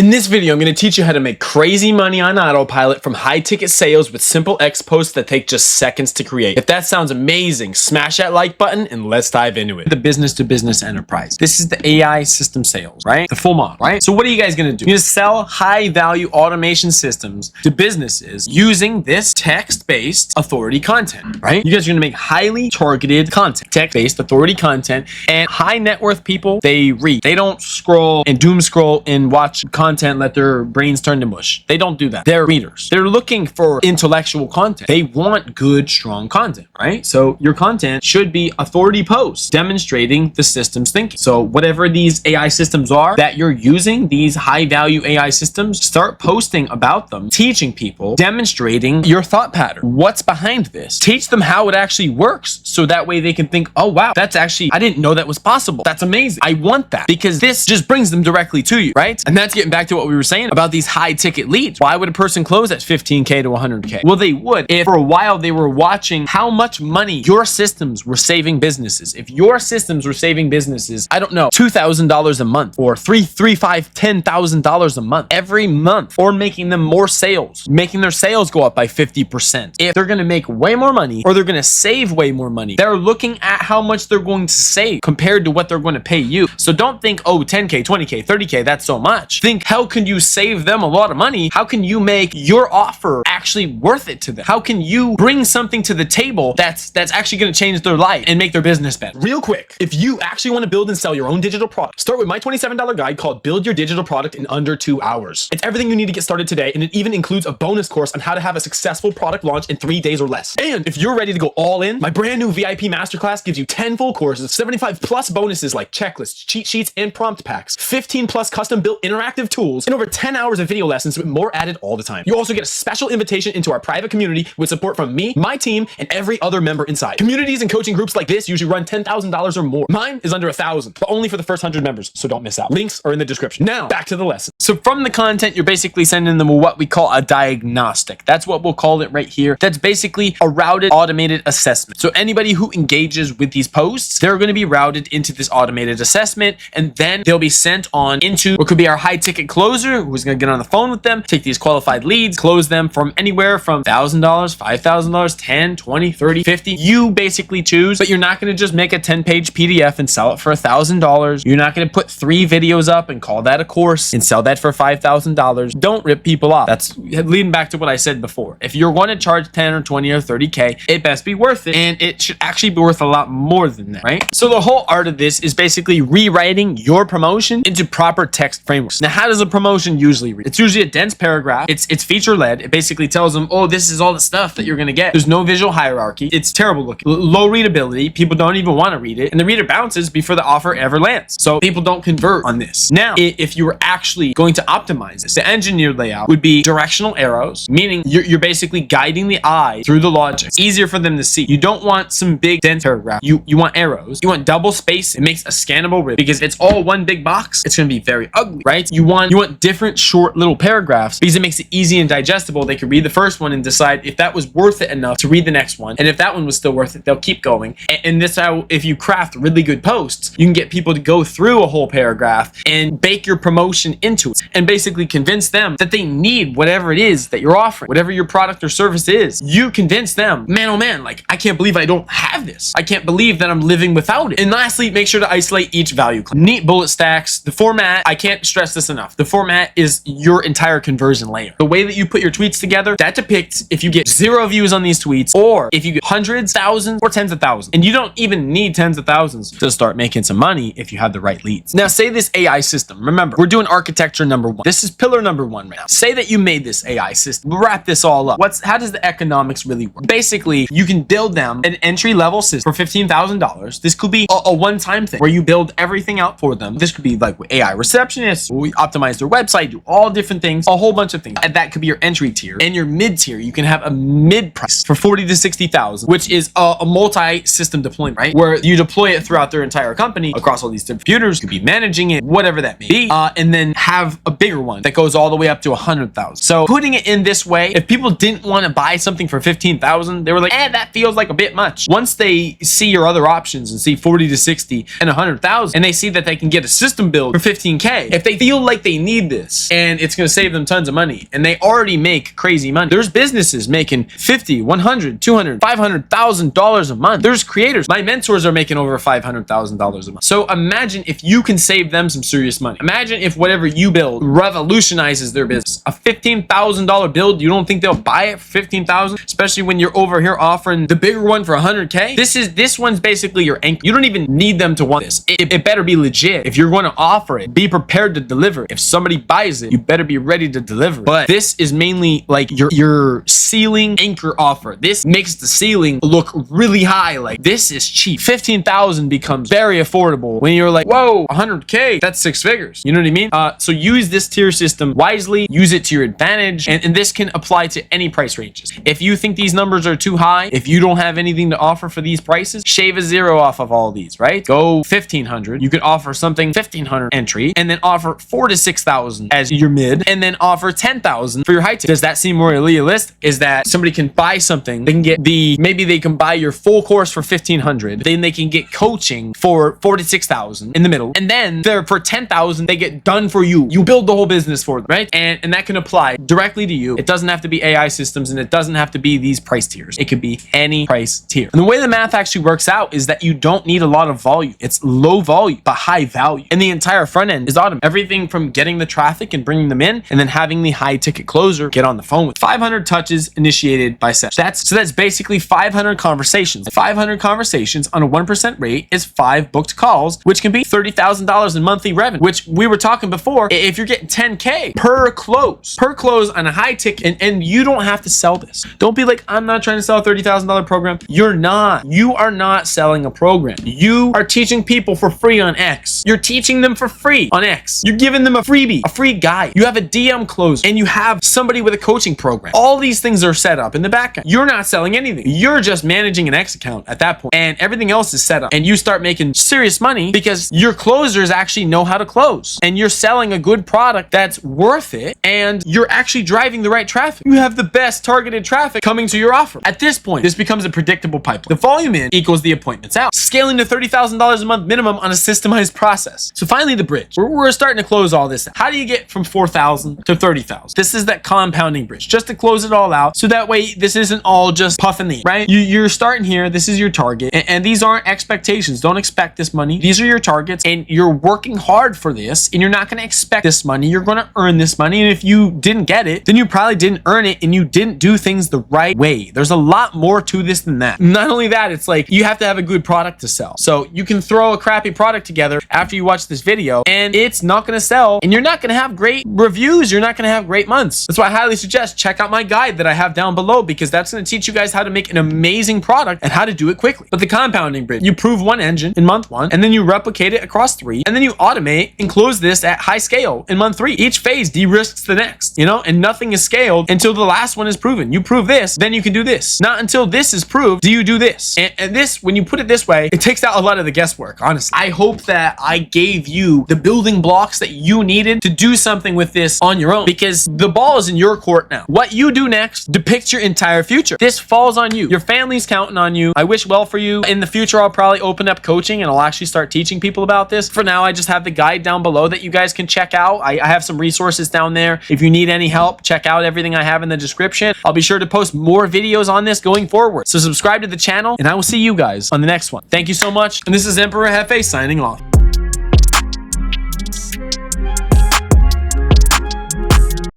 In this video, I'm going to teach you how to make crazy money on Autopilot from high-ticket sales with simple X posts that take just seconds to create. If that sounds amazing, smash that like button and let's dive into it. The business-to-business enterprise. This is the AI system sales, right? The full model, right? So what are you guys going to do? You're going to sell high-value automation systems to businesses using this text-based authority content, right? You guys are going to make highly targeted content, text-based authority content, and high net worth people, they read. They don't scroll and doom scroll and watch content, let their brains turn to mush. They don't do that. They're readers. They're looking for intellectual content. They want good, strong content, right? So your content should be authority posts demonstrating the system's thinking. So whatever these AI systems are that you're using, these high value AI systems, start posting about them, teaching people, demonstrating your thought pattern. What's behind this? Teach them how it actually works so that way they can think, oh wow, that's actually, I didn't know that was possible. That's amazing. I want that, because this just brings them directly to you, right? And that's getting back to what we were saying about these high ticket leads. Why would a person close at 15K to 100K? Well, they would if for a while they were watching how much money your systems were saving businesses. If your systems were saving businesses, I don't know, $2,000 a month or $10,000 a month every month, or making them more sales, making their sales go up by 50%. If they're going to make way more money or they're going to save way more money, they're looking at how much they're going to save compared to what they're going to pay you. So don't think, oh, 10K, 20K, 30K, that's so much. Think, how can you save them a lot of money? How can you make your offer actually worth it to them? How can you bring something to the table that's actually going to change their life and make their business better? Real quick, if you actually want to build and sell your own digital product, start with my $27 guide called Build Your Digital Product in Under 2 Hours. It's everything you need to get started today, and it even includes a bonus course on how to have a successful product launch in 3 days or less. And if you're ready to go all in, my brand new VIP masterclass gives you 10 full courses, 75 plus bonuses like checklists, cheat sheets, and prompt packs, 15 plus custom built interactive tools, and over 10 hours of video lessons with more added all the time. You also get a special invitation into our private community with support from me, my team, and every other member inside. Communities and coaching groups like this usually run $10,000 or more. Mine is under $1,000, but only for the first 100 members, so don't miss out. Links are in the description. Now, back to the lesson. So from the content, you're basically sending them what we call a diagnostic. That's what we'll call it right here. That's basically a routed automated assessment. So anybody who engages with these posts, they're going to be routed into this automated assessment, and then they'll be sent on into what could be our high ticket closer, who's going to get on the phone with them, take these qualified leads, close them from anywhere from $1,000, $5,000, 10, 20, 30, 50. You basically choose, but you're not going to just make a 10-page PDF and sell it for $1,000. You're not going to put 3 videos up and call that a course and sell that for $5,000. Don't rip people off. That's leading back to what I said before. If you're going to charge 10 or 20 or 30K, it best be worth it, and it should actually be worth a lot more than that, right? So the whole art of this is basically rewriting your promotion into proper text frameworks. Now, how does a promotion usually read? It's usually a dense paragraph. It's feature led. It basically tells them, oh, this is all the stuff that you're going to get. There's no visual hierarchy. It's terrible looking. Low readability. People don't even want to read it. And the reader bounces before the offer ever lands. So people don't convert on this. Now, if you were actually going to optimize this, the engineered layout would be directional arrows, meaning you're basically guiding the eye through the logic. It's easier for them to see. You don't want some big dense paragraph. You want arrows. You want double space. It makes a scannable width, because it's all one big box. It's going to be very ugly, right? You want different short little paragraphs, because it makes it easy and digestible. They could read the first one and decide if that was worth it enough to read the next one. And if that one was still worth it, they'll keep going. And this how, if you craft really good posts, you can get people to go through a whole paragraph and bake your promotion into it and basically convince them that they need whatever it is that you're offering, whatever your product or service is. You convince them, man, oh man, like, I can't believe I don't have this. I can't believe that I'm living without it. And lastly, make sure to isolate each value claim. Neat bullet stacks. The format, I can't stress this enough. The format is your entire conversion layer. The way that you put your tweets together, that depicts if you get 0 views on these tweets, or if you get hundreds, thousands, or tens of thousands. And you don't even need tens of thousands to start making some money if you have the right leads. Now, say this AI system. Remember, we're doing architecture number 1. This is pillar number 1 right now. Say that you made this AI system. We'll wrap this all up. How does the economics really work? Basically, you can build them an entry-level system for $15,000. This could be a one-time thing where you build everything out for them. This could be like AI receptionists. We optimize their website, do all different things, a whole bunch of things. And that could be your entry tier. And And your mid tier, you can have a mid price for 40 to 60,000, which is a multi-system deployment, right? Where you deploy it throughout their entire company across all these different computers, you could be managing it, whatever that may be, and then have a bigger one that goes all the way up to 100,000. So putting it in this way, if people didn't want to buy something for 15,000, they were like, that feels like a bit much. Once they see your other options and see 40 to 60 and 100,000, and they see that they can get a system build for 15K, if they feel like they need this and it's going to save them tons of money, and they already make crazy money. There's businesses making 50, 100, 200, $500,000 a month. There's creators. My mentors are making over $500,000 a month. So imagine if you can save them some serious money. Imagine if whatever you build revolutionizes their business. A $15,000 build, you don't think they'll buy it for 15,000? Especially when you're over here offering the bigger one for 100K. This one's basically your anchor. You don't even need them to want this. It better be legit. If you're going to offer it, be prepared to deliver. If somebody buys it, you better be ready to deliver. But this is mainly like your ceiling anchor offer. This makes the ceiling look really high. Like, this is cheap. 15,000 becomes very affordable when you're like, whoa, 100K, that's 6 figures. You know what I mean? So use this tier system wisely, use it to your advantage, and this can apply to any price ranges. If you think these numbers are too high, if you don't have anything to offer for these prices, shave a 0 off of all these, right? Go 1,500. You could offer something 1,500 entry, and then offer 4 to 6,000 as your mid, and then offer 10,000 for your high tier. Does that seem more realistic? Is that somebody can buy something, they can get maybe they can buy your full course for 1,500, then they can get coaching for 4 to 6,000 in the middle, and then for 10,000 they get done for you. You build the whole business for them, right? And that can apply directly to you. It doesn't have to be AI systems, and it doesn't have to be these price tiers. It could be any price tier. And the way the math actually works out is that you don't need a lot of volume. It's low volume but high value, and the entire front end is automated. Everything from getting the traffic and bringing them in, and then having the high ticket closer get on the phone with 500 touches initiated by session. That's basically 500 conversations. 500 conversations on a 1% rate is 5 booked calls, which can be $30,000 in monthly revenue, which we were talking before. If you're getting 10K per close on a high ticket, and you don't have to sell this. Don't be like, I'm not trying to sell a $30,000 program. You're not. You are not selling a program. You are teaching people for free on X. You're teaching them for free on X. You're giving them a freebie, a free guide. You have a DM close, and you have somebody with a coaching program. All these things are set up in the back end. You're not selling anything. You're just managing an X account at that point, and everything else is set up. And you start making serious money because your closers actually know how to close, and you're selling a good product that's worth it, and you're actually driving the right traffic. You have the best targeted traffic coming to your offer. At this point, this becomes a predictable pipeline. The volume in equals the appointments out, scaling to $30,000 a month minimum on a systemized process. So finally, the bridge. We're starting to close all this out. How do you get from 4,000 to 30,000? This is that compounding bridge, just to close it all out, so that way this isn't all just puffing the air, right? You're starting here. This is your target, and these aren't expectations. Don't expect this money. These are your targets, and you're working hard for this, and you're not going to expect this money. You're going to earn this money, and if you didn't get it, then you probably didn't earn it, and you didn't do things the right way. There's a lot more to this than that. Not only that, it's like you have to have a good product to sell. So you can throw a crappy product together after you watch this video, and it's not going to sell, and you're not going to have great reviews. You're not going to have great months. That's why I highly suggest check out my guide that I have down below, because that's going to teach you guys how to make an amazing product and how to do it quickly. But the compounding bridge, you prove one engine in month 1, and then you replicate it across 3, and then you automate and close this at high scale in month 3. Each phase de-risks the next, and nothing is scaled until the last one is proven. You prove this, then you can do this. Not until this is proved do you do this. And this, when you put it this way, it takes out a lot of the guesswork, honestly. I hope that I gave you the building blocks that you needed to do something with this on your own, because the ball is in your court now. What you do next depicts your entire future. This falls on you. Your family's counting on you. I wish well for you. In the future, I'll probably open up coaching, and I'll actually start teaching people about this. For now, I just have the guide down below that you guys can check out. I have some resources down there. If you need any help, check out everything I have in the description. I'll be sure to post more videos on this going forward. So subscribe to the channel, and I will see you guys on the next one. Thank you so much. And this is Emperor Jefe signing off.